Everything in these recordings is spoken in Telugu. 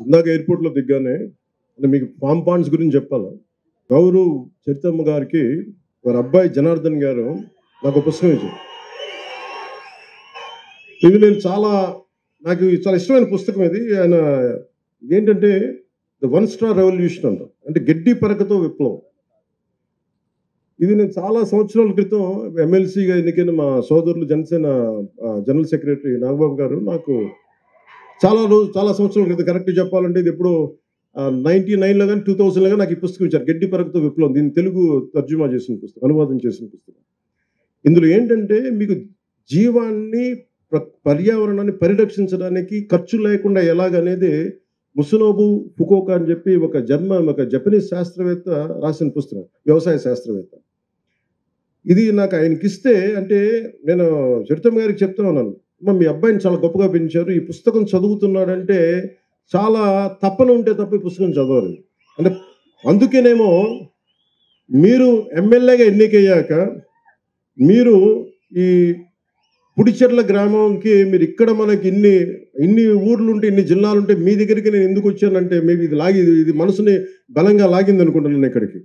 ఇందాక ఎయిర్పోర్ట్లో దిగ్గానే అంటే మీకు ఫామ్ పాండ్స్ గురించి చెప్పాలా. గౌరు చరితమ్మ గారికి వారి అబ్బాయి జనార్దన్ గారు నాకు పుస్తకం ఇచ్చారు. ఇది నేను నాకు చాలా ఇష్టమైన పుస్తకం ఇది. ఆయన ఏంటంటే ద వన్ స్టార్ రెవల్యూషన్ అంట, అంటే గడ్డి పరకతో విప్లవం. ఇది నేను చాలా సంవత్సరాల క్రితం ఎమ్మెల్సీగా ఎన్నికైన మా సోదరులు జనసేన జనరల్ సెక్రటరీ నాగబాబు గారు నాకు చాలా సంవత్సరాల క్రితం, కరెక్ట్ చెప్పాలంటే ఇది ఎప్పుడో 99లో కానీ 2000లో కానీ నాకు ఈ పుస్తకం ఇచ్చారు. గడ్డి పరకతో విప్లవం. దీన్ని తెలుగు తర్జుమా చేసిన పుస్తకం, అనువాదం చేసిన పుస్తకం. ఇందులో ఏంటంటే మీకు జీవాన్ని పర్యావరణాన్ని పరిరక్షించడానికి ఖర్చు లేకుండా ఎలాగనేది ముసునోబు ఫుకోకా అని చెప్పి ఒక జపనీస్ శాస్త్రవేత్త రాసిన పుస్తకం, వ్యవసాయ శాస్త్రవేత్త. ఇది నాకు ఆయనకి ఇస్తే, అంటే నేను చరితమ్మ గారికి చెప్తా ఉన్నాను, మీ అబ్బాయిని చాలా గొప్పగా పెంచారు, ఈ పుస్తకం చదువుతున్నాడంటే చాలా తప్పన ఉంటే తప్ప ఈ పుస్తకం చదవరు. అంటే అందుకేనేమో మీరు ఎమ్మెల్యేగా ఎన్నికయ్యాక మీరు ఈ పుడిచెర్ల గ్రామంకి మీరు ఇక్కడ మనకి ఇన్ని ఊర్లు ఉంటే, ఇన్ని జిల్లాలు ఉంటే మీ దగ్గరికి నేను ఎందుకు వచ్చానంటే మేబీ ఇది మనసుని బలంగా లాగింది అనుకుంటున్నాను ఇక్కడికి.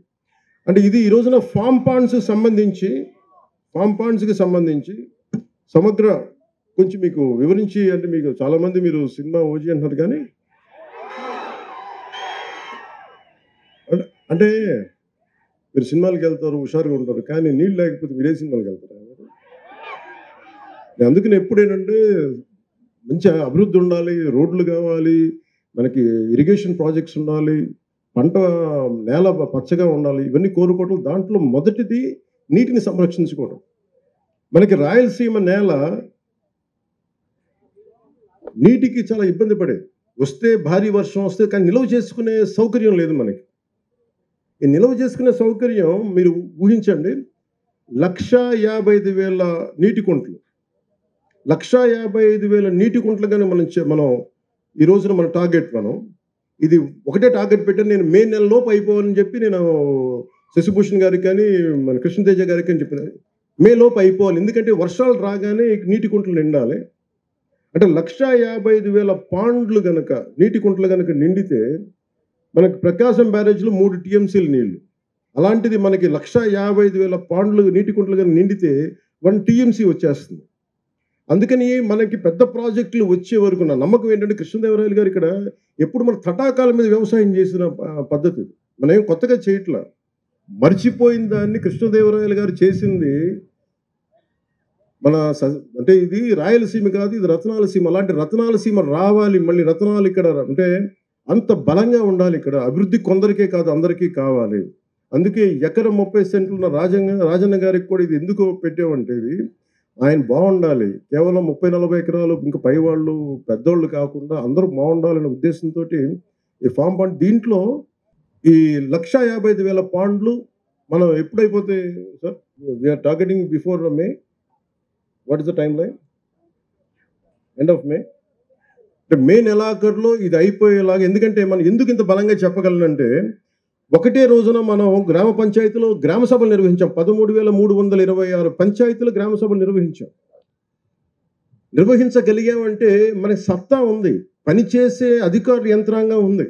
అంటే ఇది ఈ రోజున ఫామ్ పాండ్స్కి సంబంధించి సమగ్ర కొంచెం మీకు వివరించి, అంటే మీకు చాలామంది మీరు సినిమా ఓజీ అంటున్నారు కానీ అంటే మీరు సినిమాలకు వెళ్తారు, హుషారుగా ఉంటారు, కానీ నీళ్ళు లేకపోతే మీరే సినిమాలకు వెళ్తారు. అందుకని ఎప్పుడేంటంటే మంచి అభివృద్ధి ఉండాలి, రోడ్లు కావాలి, మనకి ఇరిగేషన్ ప్రాజెక్ట్స్ ఉండాలి, నేల పచ్చగా ఉండాలి, ఇవన్నీ కోరుకోవడం. దాంట్లో మొదటిది నీటిని సంరక్షించుకోవడం. మనకి రాయలసీమ నేల నీటికి చాలా ఇబ్బంది పడేది. వస్తే భారీ వర్షం వస్తే, కానీ నిల్వ చేసుకునే సౌకర్యం లేదు మనకి. ఈ నిల్వ చేసుకునే సౌకర్యం మీరు ఊహించండి, 1,55,000 నీటి కుంటలు, 1,55,000 నీటి కుంటలు కానీ మనం ఈ రోజున మన టార్గెట్, ఇది ఒకటే టార్గెట్ పెట్టాను నేను, మే నెల లోపు అయిపోవాలని చెప్పి నేను శశిభూషణ్ గారికి కానీ మన కృష్ణతేజ గారికి అని చెప్పిన, మే లోపు అయిపోవాలి, ఎందుకంటే వర్షాలు రాగానే నీటి కుంటలు నిండాలి. అంటే 1,55,000 పాండ్లు కనుక, నీటి కుంటలు కనుక నిండితే మనకి ప్రకాశం బ్యారేజ్లో 3 TMCలు నీళ్లు. అలాంటిది మనకి 1,55,000 పాండ్లు నీటి కుంటలు కనుక నిండితే 1 TMC వచ్చేస్తుంది. అందుకని మనకి పెద్ద ప్రాజెక్టులు వచ్చే వరకు నా నమ్మకం ఏంటంటే, కృష్ణదేవరాయలు గారు ఇక్కడ ఎప్పుడు మన తటాకాల మీద వ్యవసాయం చేసిన పద్ధతి, మనం ఏం కొత్తగా చేయట్లా. మర్చిపోయిన దాన్ని కృష్ణదేవరాయలు గారు చేసింది. అంటే ఇది రాయలసీమ కాదు, ఇది రత్నాలసీమ. అలాంటి రత్నాలసీమ రావాలి, మళ్ళీ రత్నాలు ఇక్కడ అంటే అంత బలంగా ఉండాలి. ఇక్కడ అభివృద్ధి కొందరికే కాదు, అందరికీ కావాలి. అందుకే ఎకరం 30 సెంట్లు ఉన్న రాజన్న గారికి కూడా ఇది ఎందుకు పెట్టామంటే, ఇది ఆయన బాగుండాలి, కేవలం 30-40 ఎకరాలు ఇంకా పైవాళ్ళు పెద్దోళ్ళు కాకుండా అందరూ బాగుండాలనే ఉద్దేశంతో ఈ ఫామ్ పాండ్, దీంట్లో ఈ 1,55,000 పాండ్లు మనం ఎప్పుడైపోతే sir, we're targeting before May. What is the timeline? End of May. అంటే మే నెలాఖరులో ఇది అయిపోయేలాగా. ఎందుకంటే మనం ఎందుకు ఇంత బలంగా చెప్పగలనంటే, ఒకటే రోజున మనం గ్రామ పంచాయతీలో గ్రామ సభలు నిర్వహించాం. 13,326 పంచాయతీలు గ్రామ సభలు నిర్వహించగలిగామంటే మనకి సత్తా ఉంది, పనిచేసే అధికారుల యంత్రాంగం ఉంది.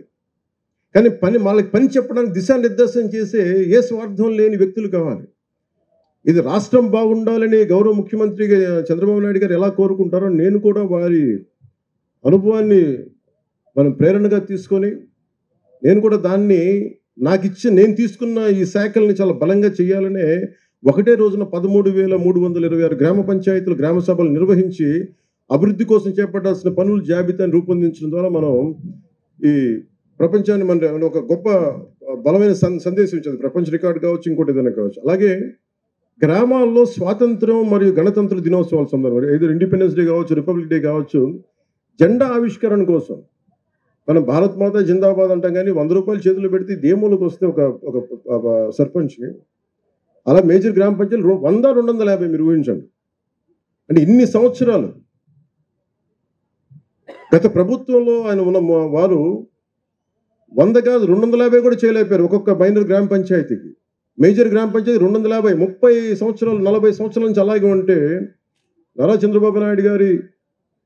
కానీ వాళ్ళకి పని చెప్పడానికి దిశానిర్దేశం చేసే ఏ స్వార్థం లేని వ్యక్తులు కావాలి. ఇది రాష్ట్రం బాగుండాలని గౌరవ ముఖ్యమంత్రి చంద్రబాబు నాయుడు గారు ఎలా కోరుకుంటారో, నేను కూడా వారి అనుభవాన్ని మనం ప్రేరణగా తీసుకొని, నేను కూడా దాన్ని నేను తీసుకున్న ఈ శాఖల్ని చాలా బలంగా చేయాలనే ఒకటే రోజున 13,326 గ్రామ పంచాయతీలు గ్రామ సభలు నిర్వహించి అభివృద్ధి కోసం చేపట్టాల్సిన పనుల జాబితాను రూపొందించడం ద్వారా మనం ఈ ప్రపంచాన్ని మన ఒక గొప్ప బలమైన సందేశం ఇచ్చింది. ప్రపంచ రికార్డు కావచ్చు, ఇంకోటి ఏదైనా కావచ్చు. అలాగే గ్రామాల్లో స్వాతంత్రం మరియు గణతంత్ర దినోత్సవాల సందర్భంగా, ఏదో ఇండిపెండెన్స్ డే కావచ్చు, రిపబ్లిక్ డే కావచ్చు, జెండా ఆవిష్కరణ కోసం మనం భారత్ మాత జిందాబాద్ అంటాం, కానీ 100 రూపాయలు చేతులు పెడితే దేములకు వస్తే ఒక సర్పంచ్కి, అలా మేజర్ గ్రామ పంచాయతీలు 100-250 మీరు ఊహించండి. అంటే ఇన్ని సంవత్సరాలు గత ప్రభుత్వంలో ఆయన ఉన్న వారు 100 కాదు 250 కూడా చేయలేకపోయారు ఒక్కొక్క మైనర్ గ్రామ పంచాయతీకి. మేజర్ గ్రామ పంచాయతీ 250, 30 సంవత్సరాలు 40 సంవత్సరాల నుంచి అలాగే ఉంటే, నారా చంద్రబాబు నాయుడు గారి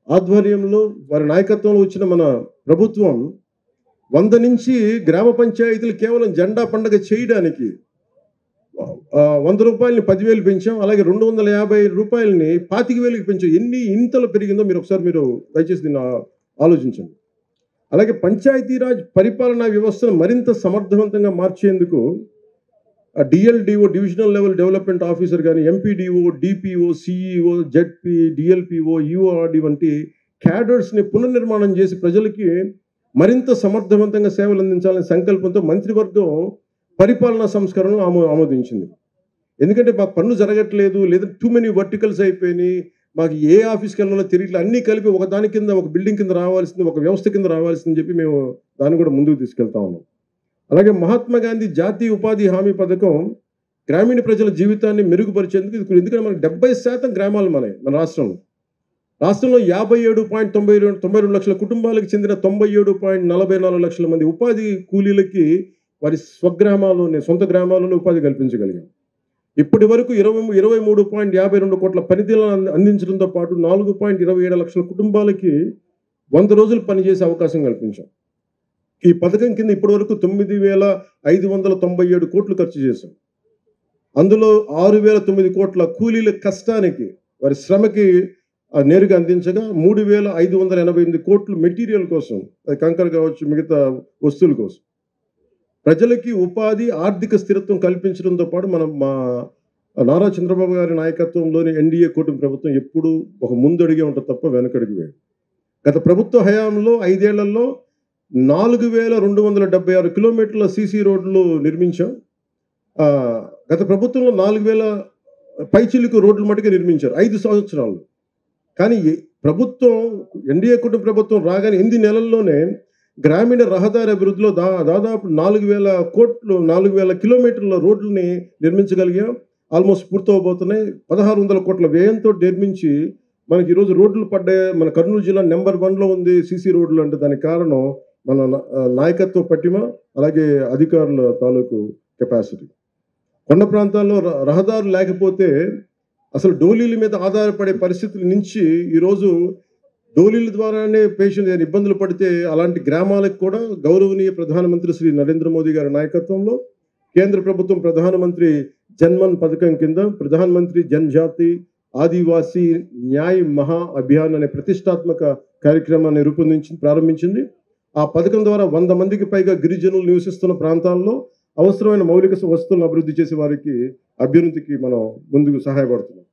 ఆధ్వర్యంలో వారి నాయకత్వంలో వచ్చిన మన ప్రభుత్వం 100 నుంచి గ్రామ పంచాయతీలు కేవలం జెండా పండగ చేయడానికి 100 రూపాయలని 10,000 పెంచాం. అలాగే 250 రూపాయలని 25,000కి పెంచాం. ఎన్ని ఇంతలు పెరిగిందో మీరు దయచేసి దీన్ని ఆలోచించండి. అలాగే పంచాయతీరాజ్ పరిపాలనా వ్యవస్థను మరింత సమర్థవంతంగా మార్చేందుకు DLDO, divisional level development officer కానీ, MPDO, DPO, CEO, ZP, DLPO, URD వంటి క్యాడర్స్ని పునర్నిర్మాణం చేసి ప్రజలకి మరింత సమర్థవంతంగా సేవలు అందించాలనే సంకల్పంతో మంత్రివర్గం పరిపాలనా సంస్కరణను ఆమోదించింది. ఎందుకంటే మాకు పనులు జరగట్లేదు, లేదా టూ మెనీ వర్టికల్స్ అయిపోయినాయి, మాకు ఏ ఆఫీస్కి వెళ్ళాలో తెలియట్లేదు, అన్నీ కలిపి ఒక దాని కింద, ఒక బిల్డింగ్ కింద రావాల్సింది, ఒక వ్యవస్థ కింద రావాల్సిందని చెప్పి మేము దాన్ని కూడా ముందుకు తీసుకెళ్తా ఉన్నాం. అలాగే మహాత్మా గాంధీ జాతీయ ఉపాధి హామీ పథకం గ్రామీణ ప్రజల జీవితాన్ని మెరుగుపరిచేందుకు ఎందుకంటే మనకు 70% గ్రామాలు మన రాష్ట్రంలో 57.92 లక్షల కుటుంబాలకు చెందిన 97.44 లక్షల మంది ఉపాధి కూలీలకి వారి సొంత గ్రామాల్లోనే ఉపాధి కల్పించగలిగాం. ఇప్పటి వరకు 23.52 కోట్ల పనితీలను అందించడంతో పాటు 4.27 లక్షల కుటుంబాలకి 100 రోజులు పనిచేసే అవకాశం కల్పించాం. ఈ పథకం కింద ఇప్పటి వరకు 9,597 కోట్లు ఖర్చు చేశాం. అందులో 6,009 కోట్ల కూలీల కష్టానికి, వారి శ్రమకి నేరుగా అందించగా 3,588 కోట్లు మెటీరియల్ కోసం, అది కంకర కావచ్చు, మిగతా వస్తువుల కోసం. ప్రజలకి ఉపాధి, ఆర్థిక స్థిరత్వం కల్పించడంతో పాటు మా నారా చంద్రబాబు గారి నాయకత్వంలోని ఎన్డీఏ కూటమి ప్రభుత్వం ఎప్పుడూ ఒక ముందడిగే ఉంటుంది తప్ప వెనకడిగి వేయదు. గత ప్రభుత్వ హయాంలో 5 ఏళ్లలో 4,276 కిలోమీటర్ల సీసీ రోడ్లు నిర్మించాం. గత ప్రభుత్వంలో 4,000 పైచిలుకు రోడ్లు మటుకు నిర్మించారు 5 సంవత్సరాల్లో. కానీ ప్రభుత్వం, ఎన్డీఏ కూటమి ప్రభుత్వం రాగానే 8 నెలల్లోనే గ్రామీణ రహదారి అభివృద్ధిలో దాదాపు 4,000 కిలోమీటర్ల రోడ్లని నిర్మించగలిగాం. ఆల్మోస్ట్ పూర్తవబోతున్నాయి. 1,600 కోట్ల వ్యయంతో నిర్మించి మనకి ఈరోజు రోడ్లు పడ్డాయి. మన కర్నూలు జిల్లా నెంబర్ 1లో ఉంది సీసీ రోడ్లు అంటే. దానికి కారణం మన నాయకత్వ పటిమ, అలాగే అధికారుల తాలూకు కెపాసిటీ. కొండ ప్రాంతాల్లో రహదారులు లేకపోతే అసలు డోలీల మీద ఆధారపడే పరిస్థితుల నుంచి ఈరోజు డోలీల ద్వారానే పేషెంట్ ఇబ్బందులు పడితే అలాంటి గ్రామాలకు కూడా గౌరవనీయ ప్రధానమంత్రి శ్రీ నరేంద్ర మోదీ గారి నాయకత్వంలో కేంద్ర ప్రభుత్వం ప్రధానమంత్రి జన్మన్ పథకం కింద ప్రధానమంత్రి జన్జాతి ఆదివాసీ న్యాయ్ మహా అభియాన్ అనే ప్రతిష్టాత్మక కార్యక్రమాన్ని ప్రారంభించింది. ఆ పథకం ద్వారా 100 మందికి పైగా గిరిజనులు నివసిస్తున్న ప్రాంతాల్లో అవసరమైన మౌలిక వస్తువులను అభివృద్ధి చేసే వారికి అభ్యున్నతికి మనం ముందుకు సహాయపడుతున్నాం.